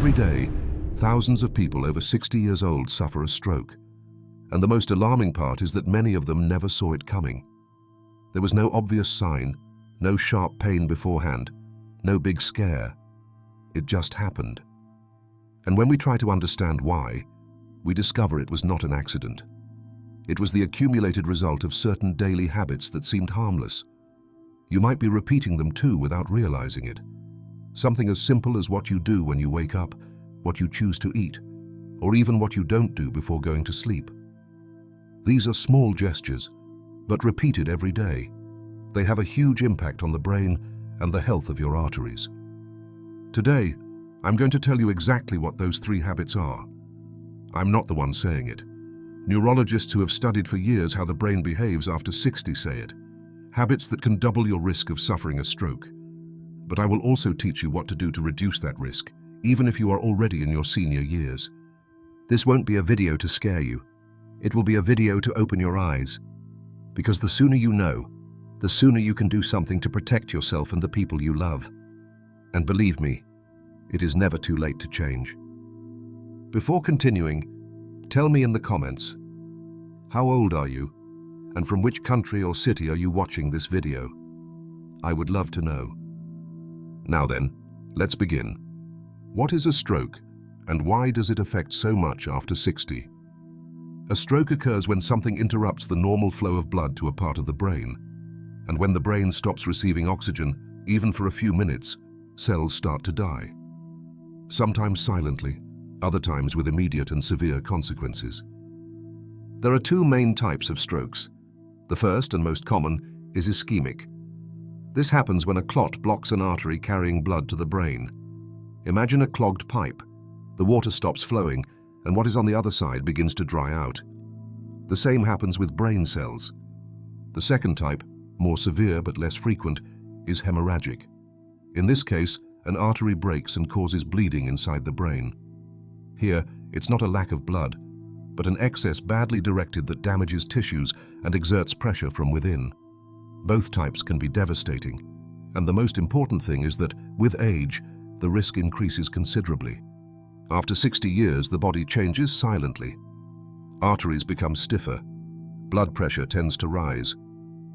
Every day, thousands of people over 60 years old suffer a stroke. And the most alarming part is that many of them never saw it coming. There was no obvious sign, no sharp pain beforehand, no big scare. It just happened. And when we try to understand why, we discover it was not an accident. It was the accumulated result of certain daily habits that seemed harmless. You might be repeating them too without realizing it. Something as simple as what you do when you wake up, what you choose to eat, or even what you don't do before going to sleep. These are small gestures, but repeated every day. They have a huge impact on the brain and the health of your arteries. Today, I'm going to tell you exactly what those 3 habits are. I'm not the one saying it. Neurologists who have studied for years how the brain behaves after 60 say it. Habits that can double your risk of suffering a stroke. But I will also teach you what to do to reduce that risk, even if you are already in your senior years. This won't be a video to scare you. It will be a video to open your eyes. Because the sooner you know, the sooner you can do something to protect yourself and the people you love. And believe me, it is never too late to change. Before continuing, tell me in the comments, how old are you? And from which country or city are you watching this video? I would love to know. Now then, let's begin. What is a stroke, and why does it affect so much after 60? A stroke occurs when something interrupts the normal flow of blood to a part of the brain. And when the brain stops receiving oxygen, even for a few minutes, cells start to die. Sometimes silently, other times with immediate and severe consequences. There are 2 main types of strokes. The first and most common is ischemic. This happens when a clot blocks an artery carrying blood to the brain. Imagine a clogged pipe. The water stops flowing, and what is on the other side begins to dry out. The same happens with brain cells. The second type, more severe but less frequent, is hemorrhagic. In this case, an artery breaks and causes bleeding inside the brain. Here, it's not a lack of blood, but an excess badly directed that damages tissues and exerts pressure from within. Both types can be devastating, and the most important thing is that, with age, the risk increases considerably. After 60 years, the body changes silently. Arteries become stiffer, blood pressure tends to rise,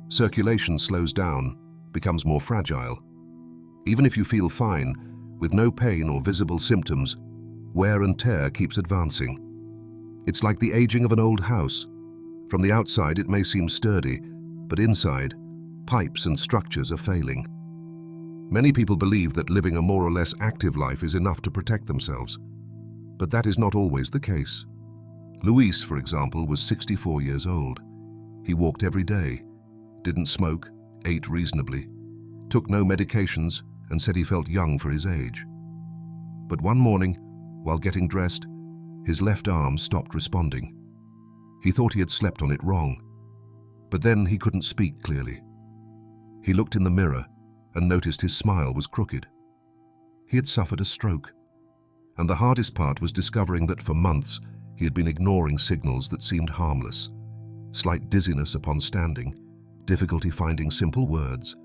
circulation slows down, becomes more fragile. Even if you feel fine, with no pain or visible symptoms, wear and tear keeps advancing. It's like the aging of an old house. From the outside, it may seem sturdy, but inside, pipes and structures are failing. Many people believe that living a more or less active life is enough to protect themselves. But that is not always the case. Luis, for example, was 64 years old. He walked every day, didn't smoke, ate reasonably, took no medications, and said he felt young for his age. But one morning, while getting dressed, his left arm stopped responding. He thought he had slept on it wrong. But then he couldn't speak clearly. He looked in the mirror and noticed his smile was crooked. He had suffered a stroke. And the hardest part was discovering that for months he had been ignoring signals that seemed harmless. Slight dizziness upon standing, difficulty finding simple words,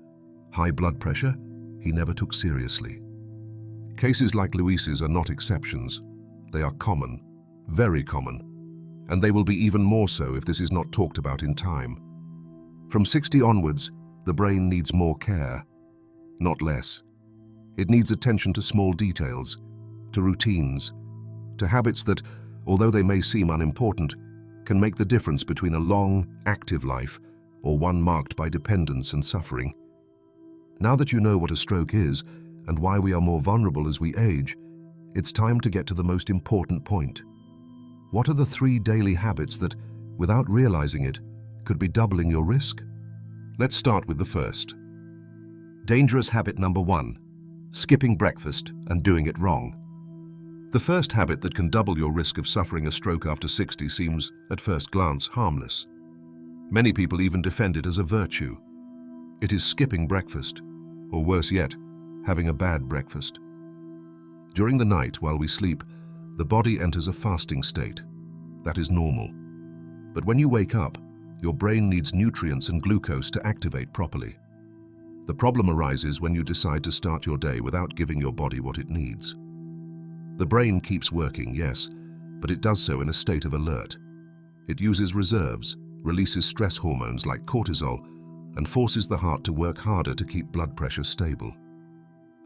high blood pressure he never took seriously. Cases like Luis's are not exceptions. They are common, very common, and they will be even more so if this is not talked about in time. From 60 onwards, the brain needs more care, not less. It needs attention to small details, to routines, to habits that, although they may seem unimportant, can make the difference between a long, active life or one marked by dependence and suffering. Now that you know what a stroke is and why we are more vulnerable as we age, it's time to get to the most important point. What are the 3 daily habits that, without realizing it, could be doubling your risk? Let's start with the first. Dangerous habit number 1, skipping breakfast and doing it wrong. The first habit that can double your risk of suffering a stroke after 60 seems, at first glance, harmless. Many people even defend it as a virtue. It is skipping breakfast, or worse yet, having a bad breakfast. During the night, while we sleep, the body enters a fasting state. That is normal. But when you wake up, your brain needs nutrients and glucose to activate properly. The problem arises when you decide to start your day without giving your body what it needs. The brain keeps working, yes, but it does so in a state of alert. It uses reserves, releases stress hormones like cortisol, and forces the heart to work harder to keep blood pressure stable.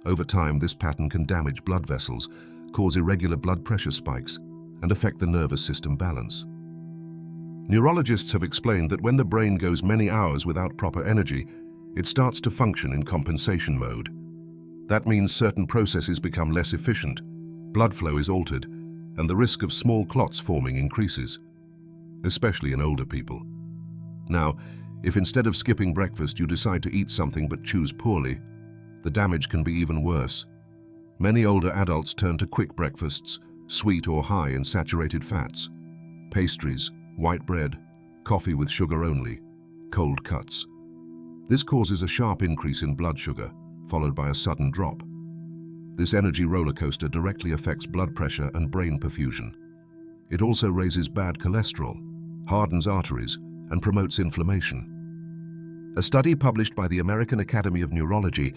Over time, this pattern can damage blood vessels, cause irregular blood pressure spikes, and affect the nervous system balance. Neurologists have explained that when the brain goes many hours without proper energy, it starts to function in compensation mode. That means certain processes become less efficient, blood flow is altered, and the risk of small clots forming increases, especially in older people. Now, if instead of skipping breakfast you decide to eat something but choose poorly, the damage can be even worse. Many older adults turn to quick breakfasts, sweet or high in saturated fats, pastries, white bread, coffee with sugar only, cold cuts. This causes a sharp increase in blood sugar, followed by a sudden drop. This energy roller coaster directly affects blood pressure and brain perfusion. It also raises bad cholesterol, hardens arteries, and promotes inflammation. A study published by the American Academy of Neurology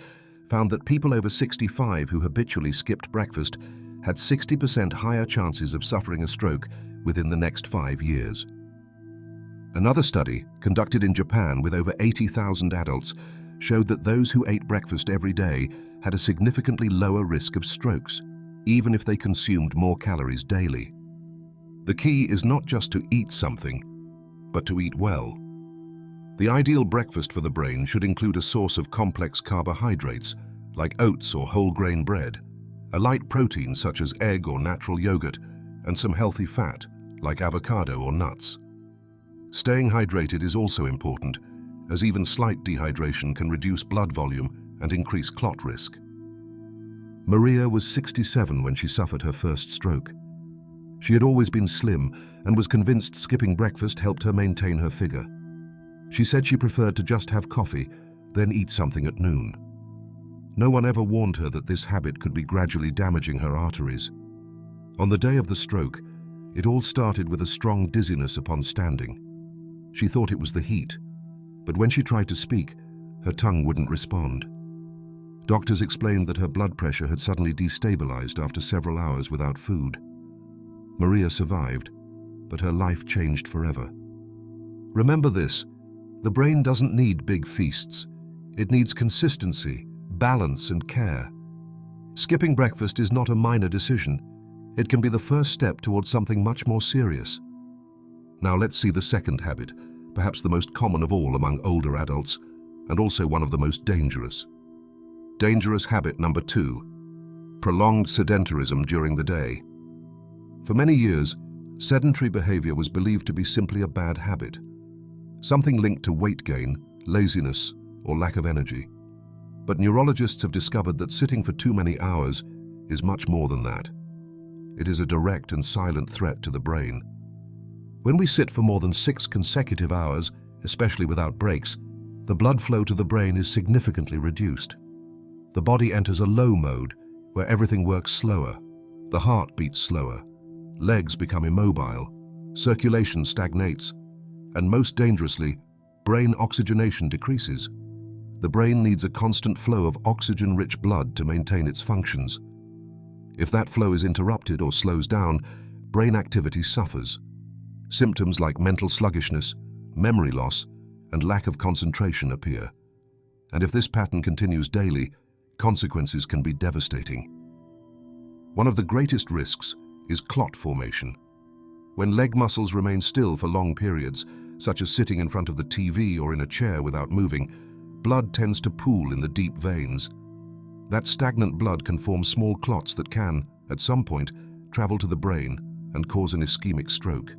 found that people over 65 who habitually skipped breakfast had 60% higher chances of suffering a stroke within the next 5 years. Another study, conducted in Japan with over 80,000 adults, showed that those who ate breakfast every day had a significantly lower risk of strokes, even if they consumed more calories daily. The key is not just to eat something, but to eat well. The ideal breakfast for the brain should include a source of complex carbohydrates, like oats or whole grain bread, a light protein such as egg or natural yogurt, and some healthy fat, like avocado or nuts. Staying hydrated is also important, as even slight dehydration can reduce blood volume and increase clot risk. Maria was 67 when she suffered her first stroke. She had always been slim and was convinced skipping breakfast helped her maintain her figure. She said she preferred to just have coffee, then eat something at noon. No one ever warned her that this habit could be gradually damaging her arteries. On the day of the stroke, it all started with a strong dizziness upon standing. She thought it was the heat, but when she tried to speak, her tongue wouldn't respond. Doctors explained that her blood pressure had suddenly destabilized after several hours without food. Maria survived, but her life changed forever. Remember this: the brain doesn't need big feasts. It needs consistency, balance, and care. Skipping breakfast is not a minor decision. It can be the first step towards something much more serious. Now let's see the second habit, perhaps the most common of all among older adults, and also one of the most dangerous. Dangerous habit number 2, prolonged sedentarism during the day. For many years, sedentary behavior was believed to be simply a bad habit, something linked to weight gain, laziness, or lack of energy. But neurologists have discovered that sitting for too many hours is much more than that. It is a direct and silent threat to the brain. When we sit for more than 6 consecutive hours, especially without breaks, the blood flow to the brain is significantly reduced. The body enters a low mode, where everything works slower, the heart beats slower, legs become immobile, circulation stagnates, and most dangerously, brain oxygenation decreases. The brain needs a constant flow of oxygen-rich blood to maintain its functions. If that flow is interrupted or slows down, brain activity suffers. Symptoms like mental sluggishness, memory loss, and lack of concentration appear. And if this pattern continues daily, consequences can be devastating. One of the greatest risks is clot formation. When leg muscles remain still for long periods, such as sitting in front of the TV or in a chair without moving, blood tends to pool in the deep veins. That stagnant blood can form small clots that can, at some point, travel to the brain and cause an ischemic stroke.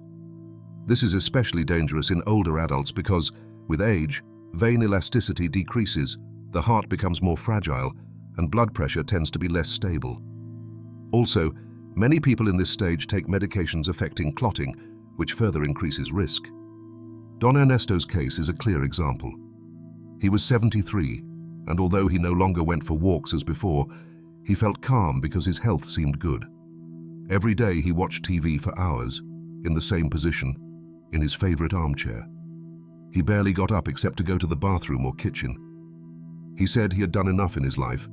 This is especially dangerous in older adults because, with age, vein elasticity decreases, the heart becomes more fragile, and blood pressure tends to be less stable. Also, many people in this stage take medications affecting clotting, which further increases risk. Don Ernesto's case is a clear example. He was 73, and although he no longer went for walks as before, he felt calm because his health seemed good. Every day he watched TV for hours, in the same position, in his favorite armchair. He barely got up except to go to the bathroom or kitchen. He said he had done enough in his life,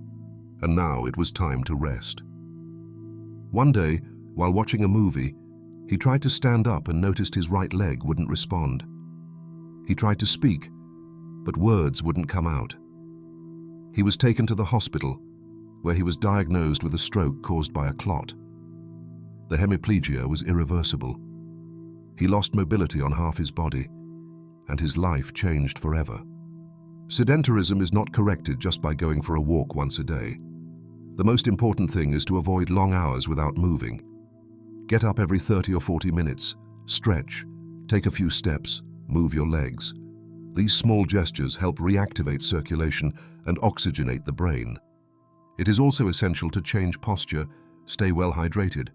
and now it was time to rest. One day, while watching a movie, he tried to stand up and noticed his right leg wouldn't respond. He tried to speak, but words wouldn't come out. He was taken to the hospital, where he was diagnosed with a stroke caused by a clot. The hemiplegia was irreversible. He lost mobility on half his body, and his life changed forever. Sedentarism is not corrected just by going for a walk once a day. The most important thing is to avoid long hours without moving. Get up every 30 or 40 minutes, stretch, take a few steps, move your legs. These small gestures help reactivate circulation and oxygenate the brain. It is also essential to change posture, stay well hydrated,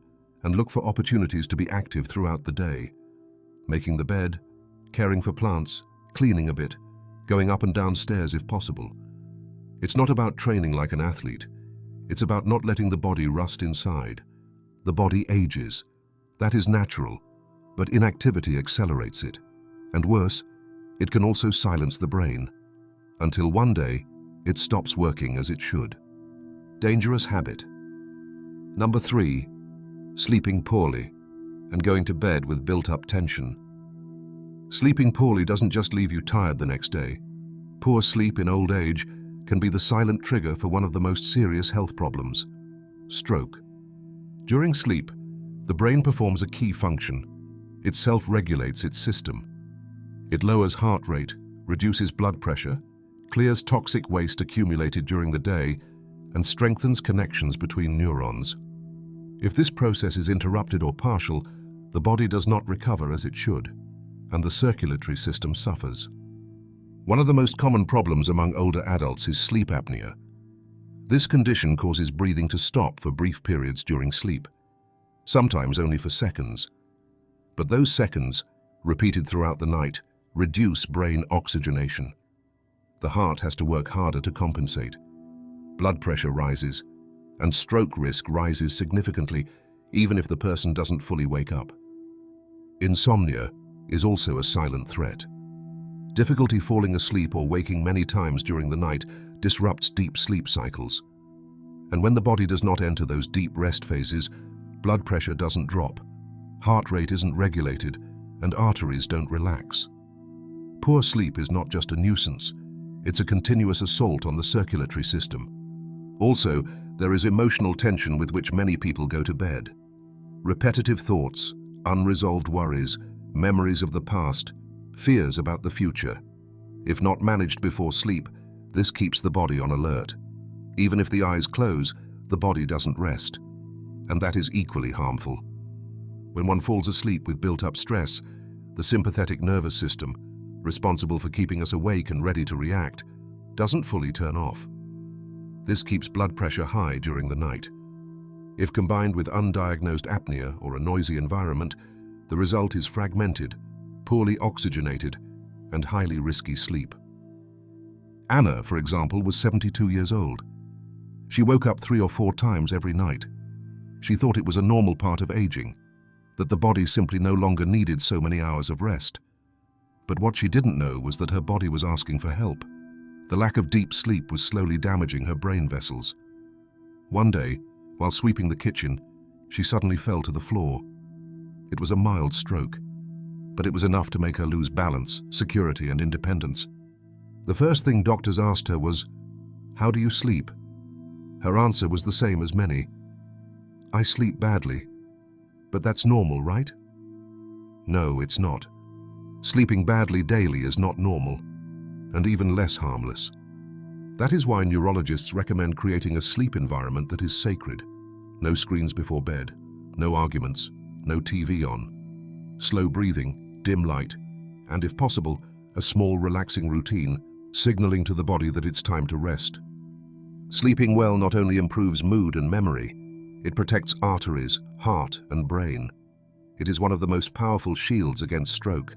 and look for opportunities to be active throughout the day. Making the bed, caring for plants, cleaning a bit, going up and down stairs if possible. It's not about training like an athlete. It's about not letting the body rust inside. The body ages. That is natural, but inactivity accelerates it. And worse, it can also silence the brain, until one day it stops working as it should. Dangerous habit. Number 3, sleeping poorly and going to bed with built-up tension. Sleeping poorly doesn't just leave you tired the next day. Poor sleep in old age can be the silent trigger for one of the most serious health problems: stroke. During sleep, the brain performs a key function. It self-regulates its system. It lowers heart rate, reduces blood pressure, clears toxic waste accumulated during the day, and strengthens connections between neurons. If this process is interrupted or partial, the body does not recover as it should, and the circulatory system suffers. One of the most common problems among older adults is sleep apnea. This condition causes breathing to stop for brief periods during sleep, sometimes only for seconds. But those seconds, repeated throughout the night, reduce brain oxygenation. The heart has to work harder to compensate. Blood pressure rises, and stroke risk rises significantly, even if the person doesn't fully wake up. Insomnia is also a silent threat. Difficulty falling asleep or waking many times during the night disrupts deep sleep cycles. And when the body does not enter those deep rest phases, blood pressure doesn't drop, heart rate isn't regulated, and arteries don't relax. Poor sleep is not just a nuisance, it's a continuous assault on the circulatory system. Also, there is emotional tension with which many people go to bed. Repetitive thoughts, unresolved worries, memories of the past, fears about the future. If not managed before sleep, this keeps the body on alert. Even if the eyes close, the body doesn't rest. And that is equally harmful. When one falls asleep with built-up stress, the sympathetic nervous system, responsible for keeping us awake and ready to react, doesn't fully turn off. This keeps blood pressure high during the night. If combined with undiagnosed apnea or a noisy environment, the result is fragmented, poorly oxygenated, and highly risky sleep. Anna, for example, was 72 years old. She woke up 3 or 4 times every night. She thought it was a normal part of aging, that the body simply no longer needed so many hours of rest. But what she didn't know was that her body was asking for help. The lack of deep sleep was slowly damaging her brain vessels. One day, while sweeping the kitchen, she suddenly fell to the floor. It was a mild stroke, but it was enough to make her lose balance, security, and independence. The first thing doctors asked her was, "How do you sleep?" Her answer was the same as many. "I sleep badly." "But that's normal, right?" No, it's not. Sleeping badly daily is not normal, and even less harmless. That is why neurologists recommend creating a sleep environment that is sacred. No screens before bed, no arguments, no TV on. Slow breathing, dim light, and if possible, a small relaxing routine, signaling to the body that it's time to rest. Sleeping well not only improves mood and memory, it protects arteries, heart, and brain. It is one of the most powerful shields against stroke,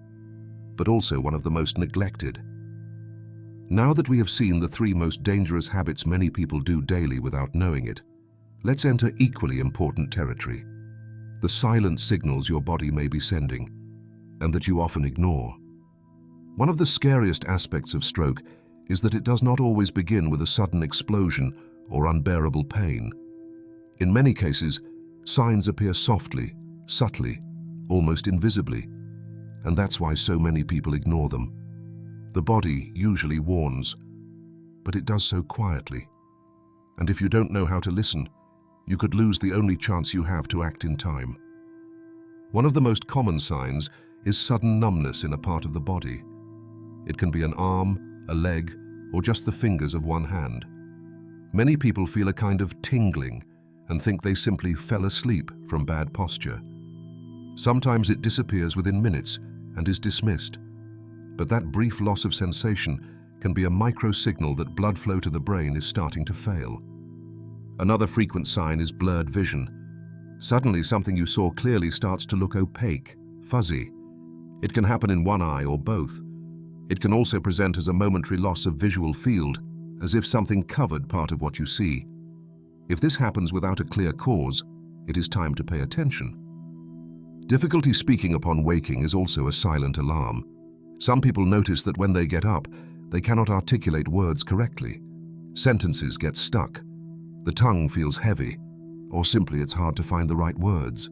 but also one of the most neglected. Now that we have seen the 3 most dangerous habits many people do daily without knowing it, let's enter equally important territory: the silent signals your body may be sending, and that you often ignore. One of the scariest aspects of stroke is that it does not always begin with a sudden explosion or unbearable pain. In many cases, Signs appear softly, subtly, almost invisibly, and that's why so many people ignore them. The body usually warns, but it does so quietly. And if you don't know how to listen, you could lose the only chance you have to act in time. One of the most common signs is sudden numbness in a part of the body. It can be an arm, a leg, or just the fingers of one hand. Many people feel a kind of tingling and think they simply fell asleep from bad posture. Sometimes it disappears within minutes and is dismissed. But that brief loss of sensation can be a micro-signal that blood flow to the brain is starting to fail. Another frequent sign is blurred vision. Suddenly, something you saw clearly starts to look opaque, fuzzy. It can happen in one eye or both. It can also present as a momentary loss of visual field, as if something covered part of what you see. If this happens without a clear cause, it is time to pay attention. Difficulty speaking upon waking is also a silent alarm. Some people notice that when they get up, they cannot articulate words correctly. Sentences get stuck. The tongue feels heavy, or simply it's hard to find the right words.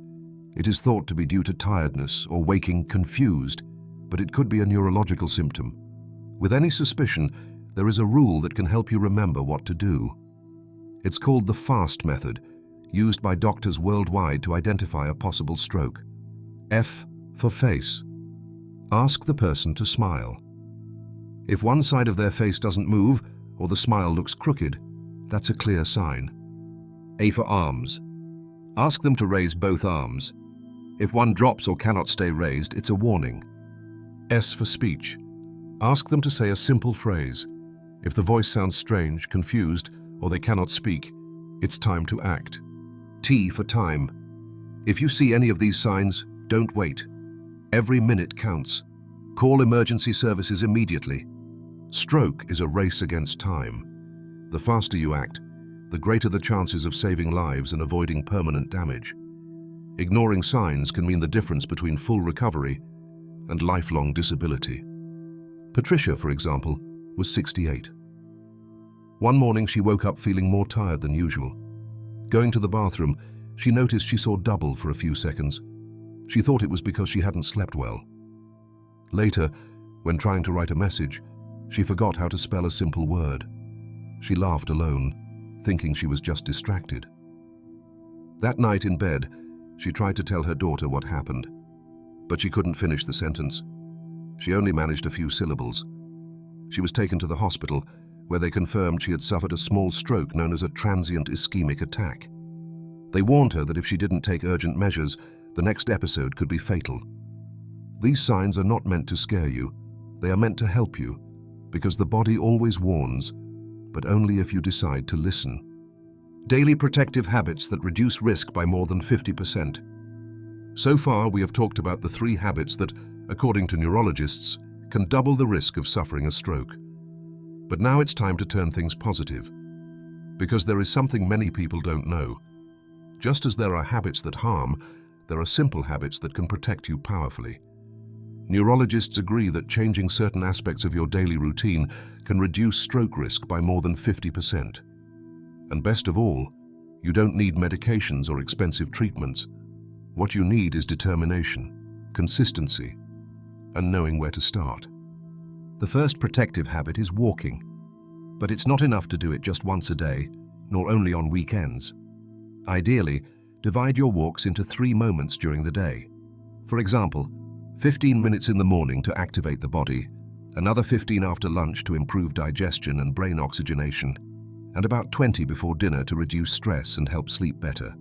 It is thought to be due to tiredness or waking confused, but it could be a neurological symptom. With any suspicion, there is a rule that can help you remember what to do. It's called the FAST method, used by doctors worldwide to identify a possible stroke. F for face. Ask the person to smile. If one side of their face doesn't move or the smile looks crooked, that's a clear sign. A for arms. Ask them to raise both arms. If one drops or cannot stay raised, it's a warning. S for speech. Ask them to say a simple phrase. If the voice sounds strange, confused, or they cannot speak, it's time to act. T for time. If you see any of these signs, don't wait. Every minute counts. Call emergency services immediately. Stroke is a race against time. The faster you act, the greater the chances of saving lives and avoiding permanent damage. Ignoring signs can mean the difference between full recovery and lifelong disability. Patricia, for example, was 68. One morning she woke up feeling more tired than usual. Going to the bathroom, she noticed she saw double for a few seconds. She thought it was because she hadn't slept well. Later, when trying to write a message, she forgot how to spell a simple word. She laughed alone, thinking she was just distracted. That night in bed, she tried to tell her daughter what happened, but she couldn't finish the sentence. She only managed a few syllables. She was taken to the hospital, where they confirmed she had suffered a small stroke known as a transient ischemic attack. They warned her that if she didn't take urgent measures, the next episode could be fatal. These signs are not meant to scare you. They are meant to help you, because the body always warns, but only if you decide to listen. Daily protective habits that reduce risk by more than 50%. So far, we have talked about the 3 habits that, according to neurologists, can double the risk of suffering a stroke. But now it's time to turn things positive, because there is something many people don't know. Just as there are habits that harm, there are simple habits that can protect you powerfully. Neurologists agree that changing certain aspects of your daily routine can reduce stroke risk by more than 50%. And best of all, you don't need medications or expensive treatments. What you need is determination, consistency, and knowing where to start. The first protective habit is walking, but it's not enough to do it just once a day, nor only on weekends. Ideally, divide your walks into 3 moments during the day. For example, 15 minutes in the morning to activate the body, another 15 after lunch to improve digestion and brain oxygenation, and about 20 before dinner to reduce stress and help sleep better.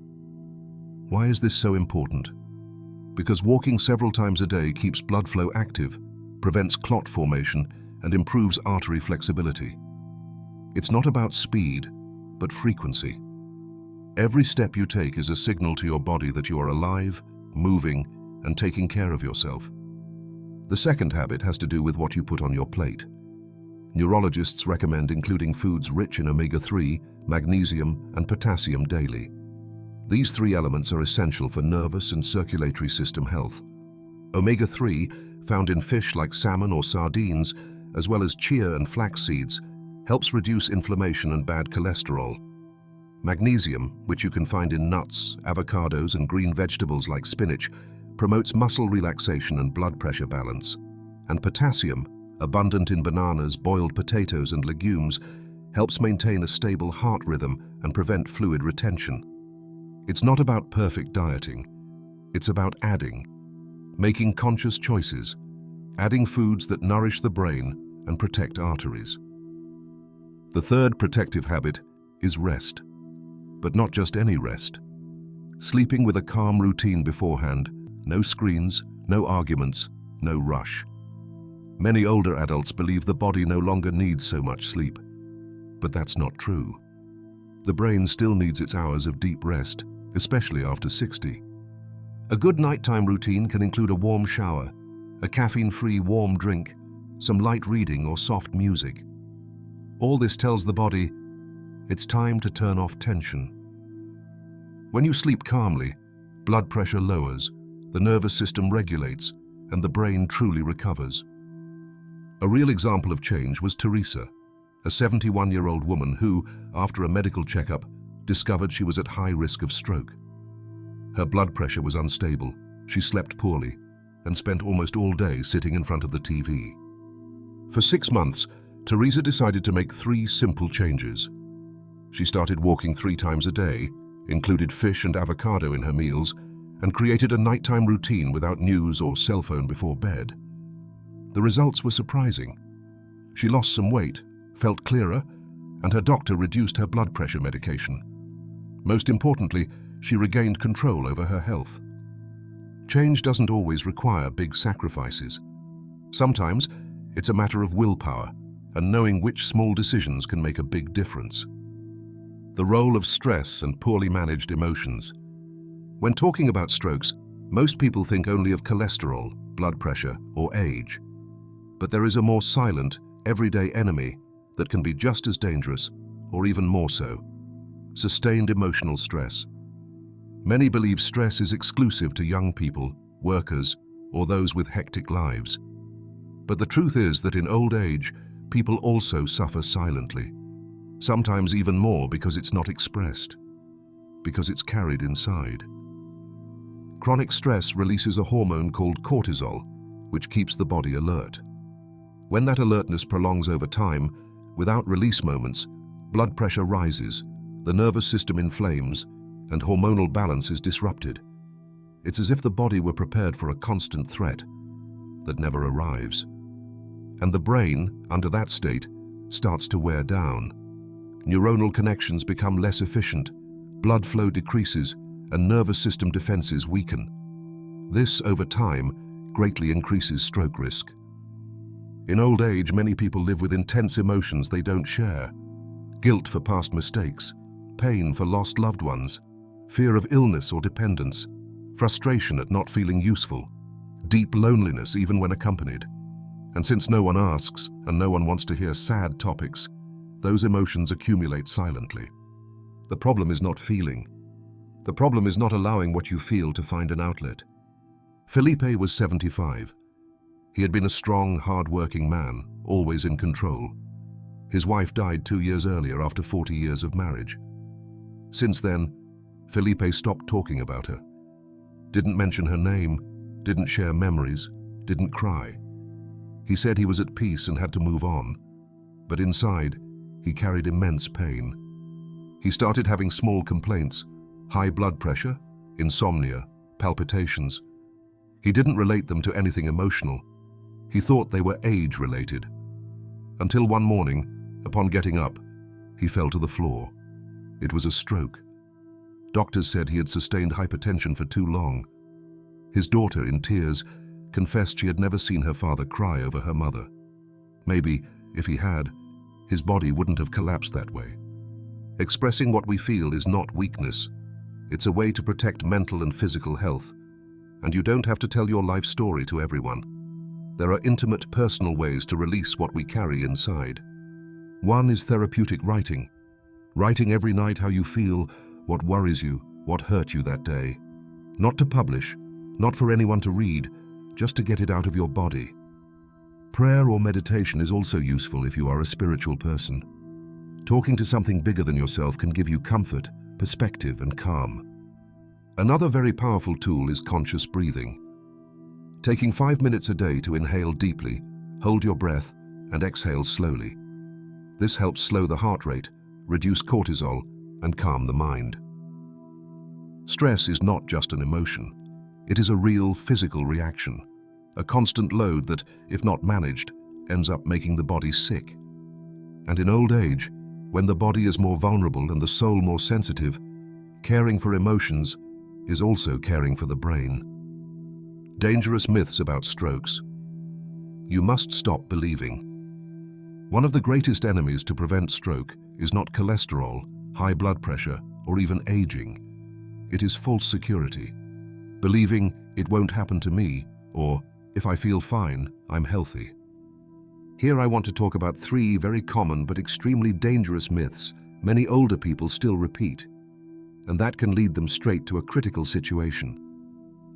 Why is this so important? Because walking several times a day keeps blood flow active, prevents clot formation, and improves artery flexibility. It's not about speed, but frequency. Every step you take is a signal to your body that you are alive, moving, and taking care of yourself. The second habit has to do with what you put on your plate. Neurologists recommend including foods rich in omega-3, magnesium, and potassium daily. These 3 elements are essential for nervous and circulatory system health. Omega-3, found in fish like salmon or sardines, as well as chia and flax seeds, helps reduce inflammation and bad cholesterol. Magnesium, which you can find in nuts, avocados, and green vegetables like spinach, promotes muscle relaxation and blood pressure balance. And potassium, abundant in bananas, boiled potatoes, and legumes, helps maintain a stable heart rhythm and prevent fluid retention. It's not about perfect dieting. It's about making conscious choices, adding foods that nourish the brain and protect arteries. The third protective habit is rest. But not just any rest. Sleeping with a calm routine beforehand, no screens, no arguments, no rush. Many older adults believe the body no longer needs so much sleep. But that's not true. The brain still needs its hours of deep rest, especially after 60. A good nighttime routine can include a warm shower, a caffeine-free warm drink, some light reading or soft music. All this tells the body it's time to turn off tension. When you sleep calmly, blood pressure lowers, the nervous system regulates, and the brain truly recovers. A real example of change was Teresa, a 71-year-old woman who, after a medical checkup, discovered she was at high risk of stroke. Her blood pressure was unstable, she slept poorly, and spent almost all day sitting in front of the TV. For 6 months, Teresa decided to make 3 simple changes. She started walking 3 times a day, included fish and avocado in her meals, and created a nighttime routine without news or cell phone before bed. The results were surprising. She lost some weight, felt clearer, and her doctor reduced her blood pressure medication. Most importantly, she regained control over her health. Change doesn't always require big sacrifices. Sometimes it's a matter of willpower and knowing which small decisions can make a big difference. The role of stress and poorly managed emotions. When talking about strokes, most people think only of cholesterol, blood pressure, or age. But there is a more silent, everyday enemy that can be just as dangerous, or even more so: sustained emotional stress. Many believe stress is exclusive to young people, workers, or those with hectic lives. But the truth is that in old age, people also suffer silently. Sometimes even more because it's not expressed, because it's carried inside. Chronic stress releases a hormone called cortisol, which keeps the body alert. When that alertness prolongs over time, without release moments, blood pressure rises, the nervous system inflames, and hormonal balance is disrupted. It's as if the body were prepared for a constant threat that never arrives. And the brain, under that state, starts to wear down. Neuronal connections become less efficient, blood flow decreases, and nervous system defenses weaken. This, over time, greatly increases stroke risk. In old age, many people live with intense emotions they don't share: guilt for past mistakes, pain for lost loved ones, fear of illness or dependence, frustration at not feeling useful, deep loneliness even when accompanied. And since no one asks and no one wants to hear sad topics, those emotions accumulate silently. The problem is not feeling. The problem is not allowing what you feel to find an outlet. Felipe was 75. He had been a strong, hard-working man, always in control. His wife died 2 years earlier after 40 years of marriage. Since then, Felipe stopped talking about her. Didn't mention her name, didn't share memories, didn't cry. He said he was at peace and had to move on, but inside, he carried immense pain. He started having small complaints: high blood pressure, insomnia, palpitations. He didn't relate them to anything emotional. He thought they were age-related. Until one morning, upon getting up, he fell to the floor. It was a stroke. Doctors said he had sustained hypertension for too long. His daughter, in tears, confessed she had never seen her father cry over her mother. Maybe, if he had, his body wouldn't have collapsed that way. Expressing what we feel is not weakness. It's a way to protect mental and physical health. And you don't have to tell your life story to everyone. There are intimate, personal ways to release what we carry inside. One is therapeutic writing. Writing every night how you feel, what worries you, what hurt you that day. Not to publish, not for anyone to read, just to get it out of your body. Prayer or meditation is also useful if you are a spiritual person. Talking to something bigger than yourself can give you comfort, perspective, and calm. Another very powerful tool is conscious breathing. Taking 5 minutes a day to inhale deeply, hold your breath, and exhale slowly. This helps slow the heart rate, reduce cortisol, and calm the mind. Stress is not just an emotion. It is a real physical reaction, a constant load that, if not managed, ends up making the body sick. And in old age, when the body is more vulnerable and the soul more sensitive, caring for emotions is also caring for the brain. Dangerous myths about strokes. You must stop believing. One of the greatest enemies to prevent stroke is not cholesterol, high blood pressure, or even aging. It is false security. Believing it won't happen to me, or if I feel fine, I'm healthy. Here I want to talk about 3 very common but extremely dangerous myths many older people still repeat, and that can lead them straight to a critical situation.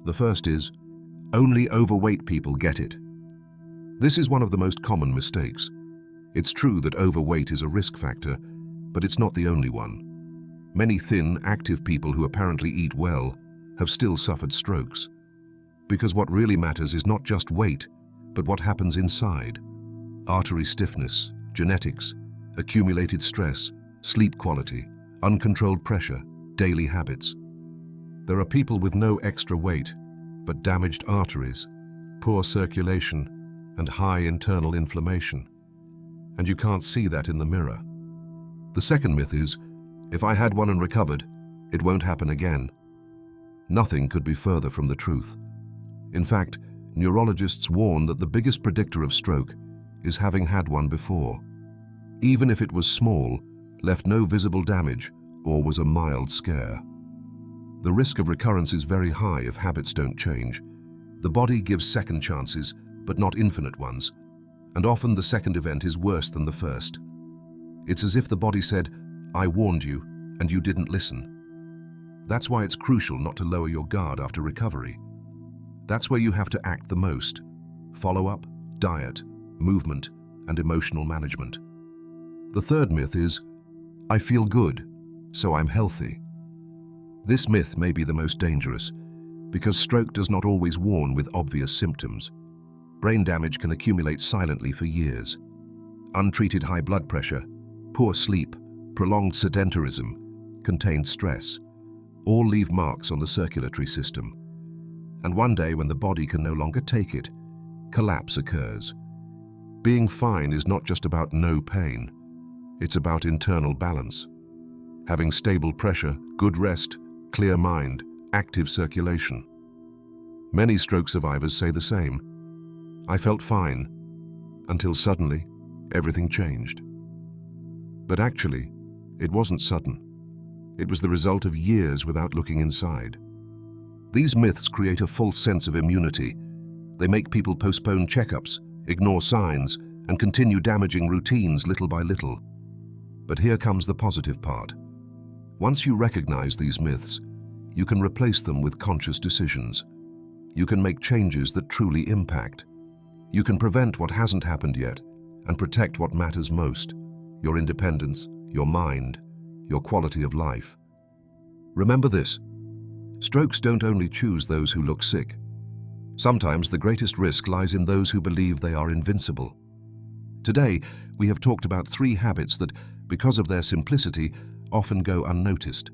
The first is, only overweight people get it. This is one of the most common mistakes. It's true that overweight is a risk factor, but it's not the only one. Many thin, active people who apparently eat well have still suffered strokes. Because what really matters is not just weight, but what happens inside. Artery stiffness, genetics, accumulated stress, sleep quality, uncontrolled pressure, daily habits. There are people with no extra weight, but damaged arteries, poor circulation, and high internal inflammation. And you can't see that in the mirror. The second myth is, if I had one and recovered, it won't happen again. Nothing could be further from the truth. In fact, neurologists warn that the biggest predictor of stroke is having had one before, even if it was small, left no visible damage, or was a mild scare. The risk of recurrence is very high if habits don't change. The body gives second chances, but not infinite ones, and often the second event is worse than the first. It's as if the body said, "I warned you, and you didn't listen." That's why it's crucial not to lower your guard after recovery. That's where you have to act the most. Follow-up, diet, movement, and emotional management. The third myth is, I feel good, so I'm healthy. This myth may be the most dangerous, because stroke does not always warn with obvious symptoms. Brain damage can accumulate silently for years. Untreated high blood pressure, poor sleep, prolonged sedentarism, contained stress, all leave marks on the circulatory system. And one day, when the body can no longer take it, collapse occurs. Being fine is not just about no pain. It's about internal balance. Having stable pressure, good rest, clear mind, active circulation. Many stroke survivors say the same. I felt fine, until suddenly, everything changed. But actually, it wasn't sudden. It was the result of years without looking inside. These myths create a false sense of immunity. They make people postpone checkups, ignore signs, and continue damaging routines little by little. But here comes the positive part. Once you recognize these myths, you can replace them with conscious decisions. You can make changes that truly impact. You can prevent what hasn't happened yet and protect what matters most: your independence, your mind, your quality of life. Remember this: strokes don't only choose those who look sick. Sometimes the greatest risk lies in those who believe they are invincible. Today, we have talked about 3 habits that, because of their simplicity, often go unnoticed,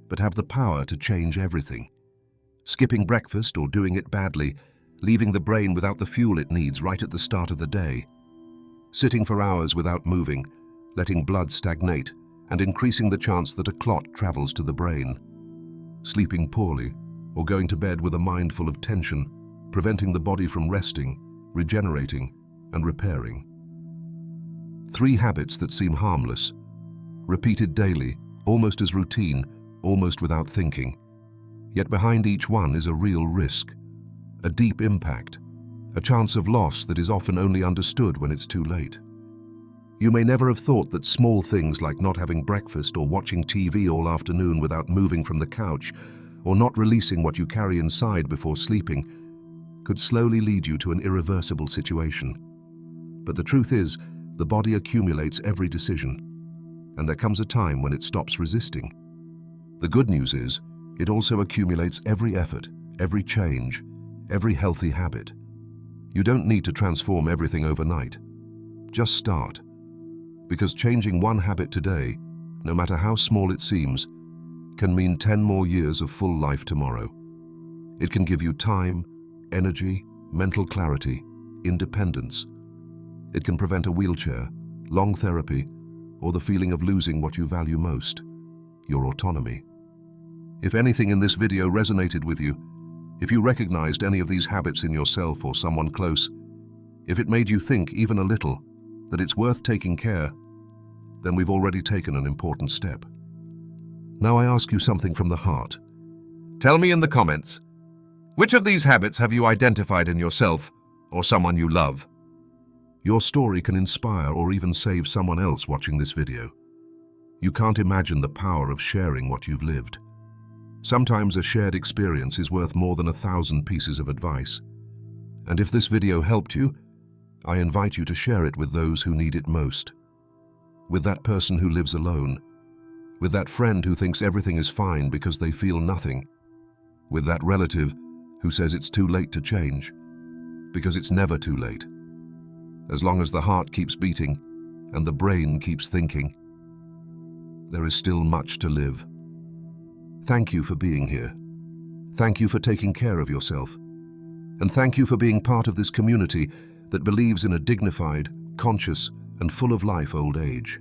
but have the power to change everything. Skipping breakfast or doing it badly, leaving the brain without the fuel it needs right at the start of the day. Sitting for hours without moving, letting blood stagnate, and increasing the chance that a clot travels to the brain. Sleeping poorly, or going to bed with a mind full of tension, preventing the body from resting, regenerating, and repairing. 3 habits that seem harmless, repeated daily, almost as routine, almost without thinking. Yet behind each one is a real risk, a deep impact, a chance of loss that is often only understood when it's too late. You may never have thought that small things like not having breakfast or watching TV all afternoon without moving from the couch, or not releasing what you carry inside before sleeping, could slowly lead you to an irreversible situation. But the truth is, the body accumulates every decision. and there comes a time when it stops resisting. The good news is, it also accumulates every effort, every change, every healthy habit. You don't need to transform everything overnight. Just start. Because changing one habit today, no matter how small it seems, can mean 10 more years of full life tomorrow. It can give you time, energy, mental clarity, independence. It can prevent a wheelchair, long therapy, or the feeling of losing what you value most, your autonomy. If anything in this video resonated with you, if you recognized any of these habits in yourself or someone close, if it made you think even a little that it's worth taking care, then we've already taken an important step. Now I ask you something from the heart. Tell me in the comments, which of these habits have you identified in yourself or someone you love? Your story can inspire or even save someone else watching this video. You can't imagine the power of sharing what you've lived. Sometimes a shared experience is worth more than 1,000 pieces of advice. And if this video helped you, I invite you to share it with those who need it most. With that person who lives alone. With that friend who thinks everything is fine because they feel nothing. With that relative who says it's too late to change. Because it's never too late. As long as the heart keeps beating and the brain keeps thinking, there is still much to live. Thank you for being here. Thank you for taking care of yourself. And thank you for being part of this community that believes in a dignified, conscious, and full of life old age.